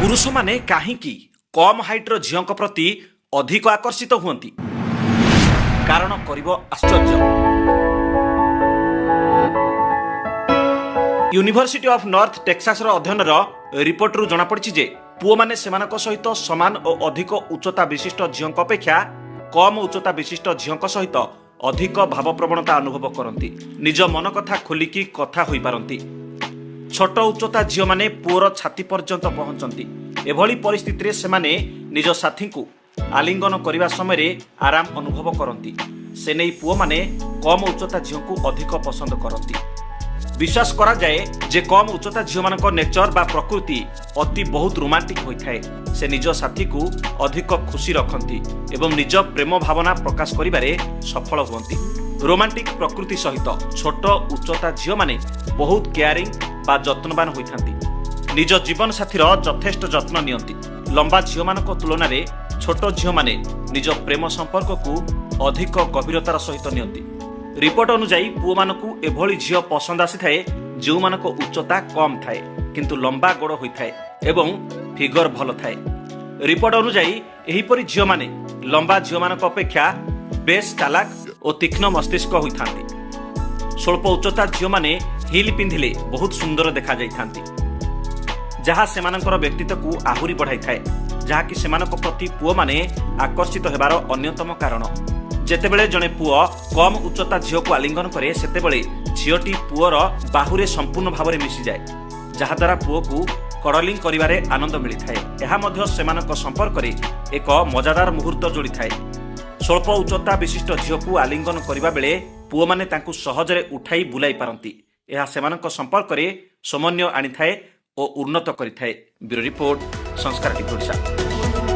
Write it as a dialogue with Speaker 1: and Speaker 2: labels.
Speaker 1: पुरुष माने काहींकी कम हाइट्र झील प्रति अधिक आकर्षित हुअंती कारण करिबो आश्चर्य। यूनिवर्सिटी ऑफ नॉर्थ टेक्सास अध्ययन रिपोर्ट जना पड़ी जे पुओ माने सेमानक सहित समान और अधिक उच्चता विशिष्ट झील अपेक्षा कम उच्चता विशिष्ट झील सहित अधिक भावप्रवणता अनुभव करती, निज मन कथा खोलिकी कथा होई पारंती। छोट उच्चता झील माने पुओर छाती पर्यंत पहुंचती। एभली परिस्थिति से माने निज साथी को आलिंगन करने समय आराम अनुभव करती। से नहीं पुओ माने कम उच्चता झील को अधिक पसंद करती। विश्वास करा जाए जे कम उच्चता झील मान नेचर बा प्रकृति अति बहुत रोमांटिक होता है। से निज साथी को अधिक खुशी रखती एवं निज प्रेम भावना प्रकाश करिबारे सफल हुअंती। रोमांटिक प्रकृति सहित छोट उच्चता झील माने बहुत केयरिंग बा जत्नवान होइथांती। निज जीवन साथीर यथेष्ट जत्न नियंती। लंबा झील मानक तुलना रे छोट झील माने निज प्रेम संपर्क को अधिक गभीरतार सहित नियंती। रिपोर्ट अनुसार पुओ मानकु एभली झील पसंद आसीथाए जो मानक उच्चता कम थाए किंतु लंबा गोड़ होइथाए एवं फिगर भल थाए। रिपोर्ट अनुसार एहिपरि झील माने लंबा झील मानक अपेक्षा बेस चालाक और तीक्ष्ण मस्तिष्क होइथांती। स्वल्प उच्चता झील माने हिल पिंधिले बहुत सुंदर देखा जाइथांती, जहाँ सेमानकर व्यक्तित्व को आहुरी बढ़ाई थाए, जहाँकि सेमानक प्रति पुओ माने आकर्षित हेबार अन्यतम कारण। जेतेबेले जने पुओ कम उच्चता झील को आलिंगन करे सेतेबेले झीलटी पुओर बाहुरे संपूर्ण भावरे मिसी जाए, जहाँ द्वारा पुओ को कडलिंग करिबारे आनंद मिली थाए। एहा मध्य सेमानक संपर्क रे एक मजादार मुहूर्त जोड़ी थाए। स्वल्प उच्चता विशिष्ट झील को आलिंगन करिबा बेले पुओ माने तांकु सहजरे उठाई बुलाई पारंती। एहा सेमानक संपर्क रे समन्वय आनी थाए और उन्नत करि थाए। ब्यूरो रिपोर्ट संस्कार टीवी ओडिशा।